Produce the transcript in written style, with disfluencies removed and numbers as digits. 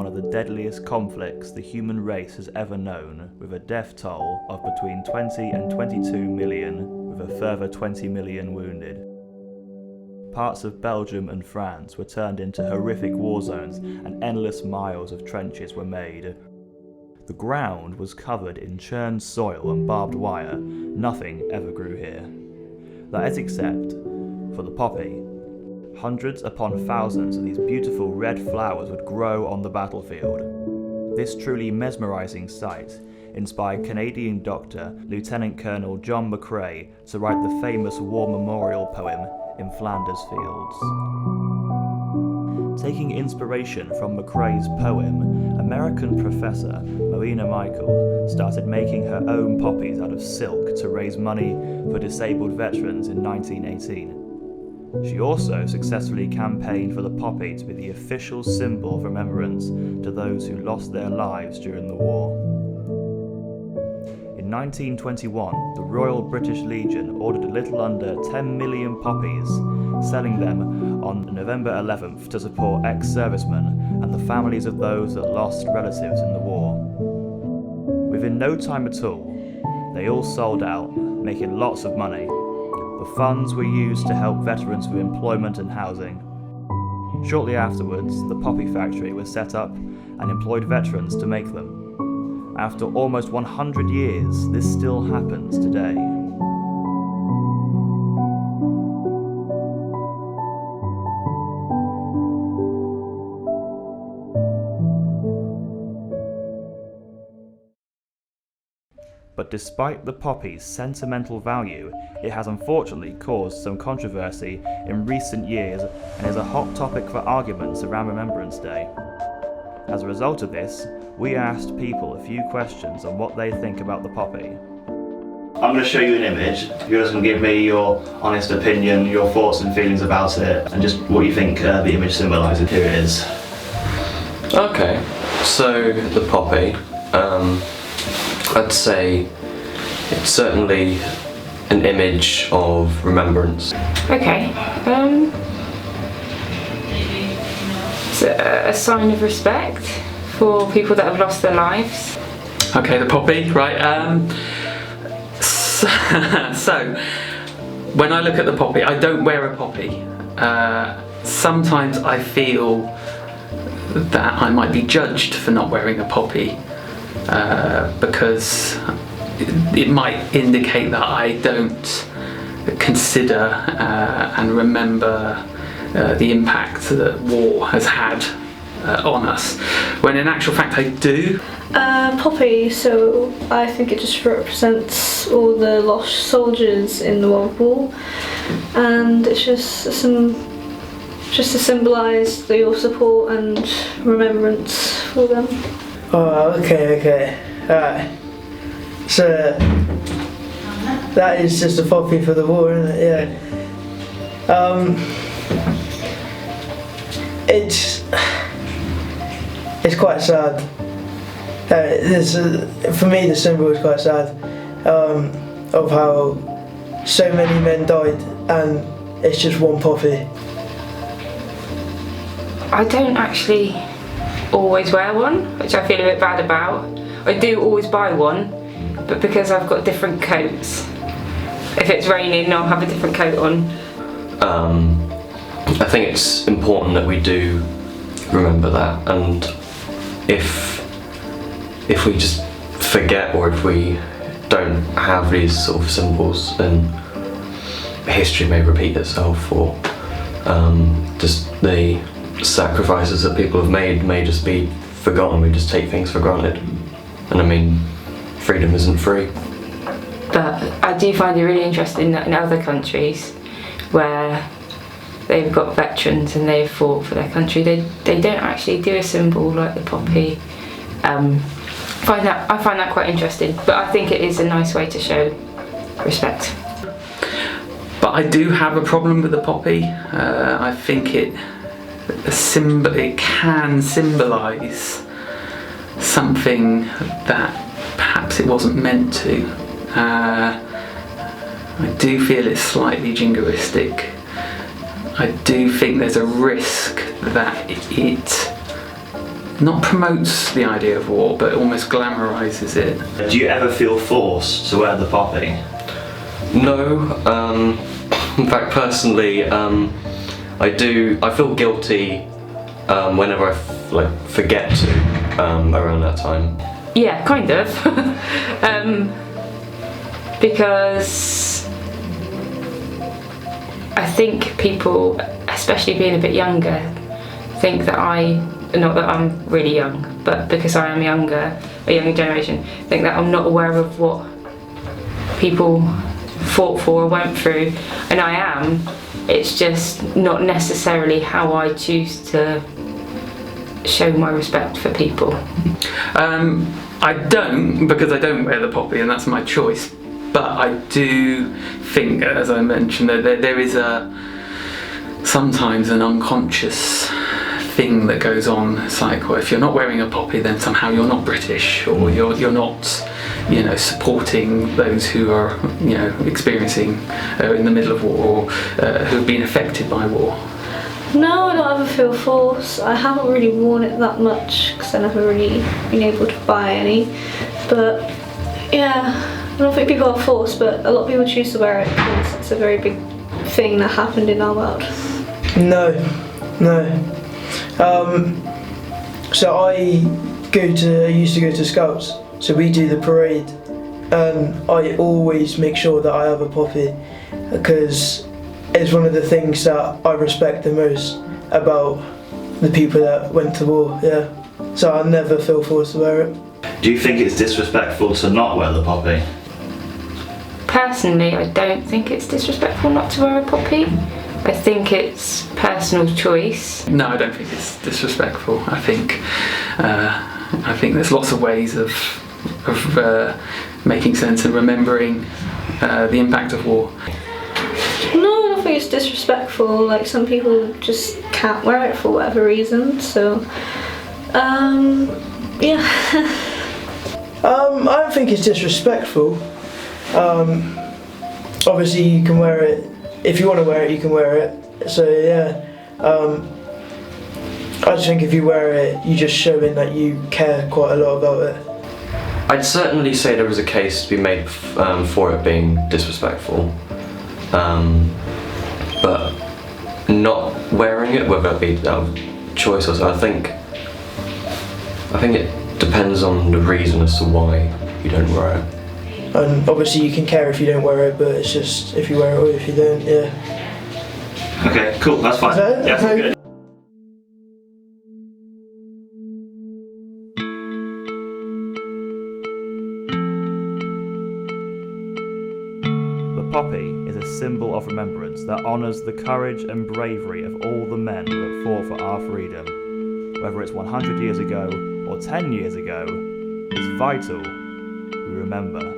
one of the deadliest conflicts the human race has ever known, with a death toll of between 20 and 22 million, with a further 20 million wounded. Parts of Belgium and France were turned into horrific war zones, and endless miles of trenches were made. The ground was covered in churned soil and barbed wire. Nothing ever grew here. That is except for the poppy. Hundreds upon thousands of these beautiful red flowers would grow on the battlefield. This truly mesmerising sight inspired Canadian doctor Lieutenant Colonel John McCrae to write the famous war memorial poem In Flanders Fields. Taking inspiration from McCrae's poem, American professor Marina Michael started making her own poppies out of silk to raise money for disabled veterans in 1918. She also successfully campaigned for the poppy to be the official symbol of remembrance to those who lost their lives during the war. In 1921, the Royal British Legion ordered a little under 10 million poppies, selling them on November 11th to support ex-servicemen and the families of those that lost relatives in the war. Within no time at all, they all sold out, making lots of money. The funds were used to help veterans with employment and housing. Shortly afterwards, the poppy factory was set up and employed veterans to make them. After almost 100 years, this still happens today. But despite the poppy's sentimental value, it has unfortunately caused some controversy in recent years and is a hot topic for arguments around Remembrance Day. As a result of this, we asked people a few questions on what they think about the poppy. I'm going to show you an image. You're just going to give me your honest opinion, your thoughts and feelings about it, and just what you think the image symbolises. Here it is. Okay, so the poppy. I'd say it's certainly an image of remembrance. Okay. It's a sign of respect for people that have lost their lives. Okay, the poppy, right. So, when I look at the poppy, I don't wear a poppy. Sometimes I feel that I might be judged for not wearing a poppy. Because it might indicate that I don't consider and remember the impact that war has had on us, when in actual fact I do. Poppy, so I think it just represents all the lost soldiers in the World War, and it's just to symbolise your support and remembrance for them. Oh, okay. Alright. So, that is just a poppy for the war, isn't it? Yeah. It's quite sad. For me, the symbol is quite sad, of how so many men died and it's just one poppy. I don't actually always wear one, which I feel a bit bad about. I do always buy one, but because I've got different coats, if it's raining I'll have a different coat on. I think it's important that we do remember that, and if we just forget, or if we don't have these sort of symbols, then history may repeat itself, or just the sacrifices that people have made may just be forgotten. We just take things for granted, and I mean, freedom isn't free. But I do find it really interesting that in other countries where they've got veterans and they've fought for their country, they don't actually do a symbol like the poppy. I find that quite interesting, but I think it is a nice way to show respect. But I do have a problem with the poppy. I think it can symbolise something that perhaps it wasn't meant to. I do feel it's slightly jingoistic. I do think there's a risk that it not promotes the idea of war, but almost glamorises it. Do you ever feel forced to wear the poppy? No, in fact, personally, I feel guilty whenever I forget to around that time. Yeah, kind of. Because I think people, especially being a bit younger, think that not that I'm really young, but because I am a younger generation, think that I'm not aware of what people fought for or went through, and I am. It's just not necessarily how I choose to show my respect for people. I don't, because I don't wear the poppy, and that's my choice. But I do think, as I mentioned, that there is sometimes an unconscious thing that goes on. It's like, well, if you're not wearing a poppy, then somehow you're not British, or you're not, supporting those who are, experiencing in the middle of war, or who have been affected by war. No, I don't ever feel forced. I haven't really worn it that much because I've never really been able to buy any. But yeah, I don't think people are forced, but a lot of people choose to wear it because it's a very big thing that happened in our world. No. So I used to go to Scouts, so we do the parade, and I always make sure that I have a poppy because it's one of the things that I respect the most about the people that went to war, yeah. So I never feel forced to wear it. Do you think it's disrespectful to not wear the poppy? Personally, I don't think it's disrespectful not to wear a poppy. I think it's personal choice. No, I don't think it's disrespectful. I think there's lots of ways of making sense and remembering the impact of war. No, I don't think it's disrespectful. Like, some people just can't wear it for whatever reason. So, yeah. I don't think it's disrespectful. Obviously, you can wear it. If you want to wear it, you can wear it. So yeah, I just think if you wear it, you're just showing that you care quite a lot about it. I'd certainly say there is a case to be made for it being disrespectful, but not wearing it, whether it be out of choice or so, I think it depends on the reason as to why you don't wear it. And obviously you can care if you don't wear it, but it's just if you wear it or if you don't, yeah. Okay, cool, that's fine. Okay, Yeah, okay. good. The poppy is a symbol of remembrance that honours the courage and bravery of all the men that fought for our freedom. Whether it's 100 years ago or 10 years ago, it's vital we remember.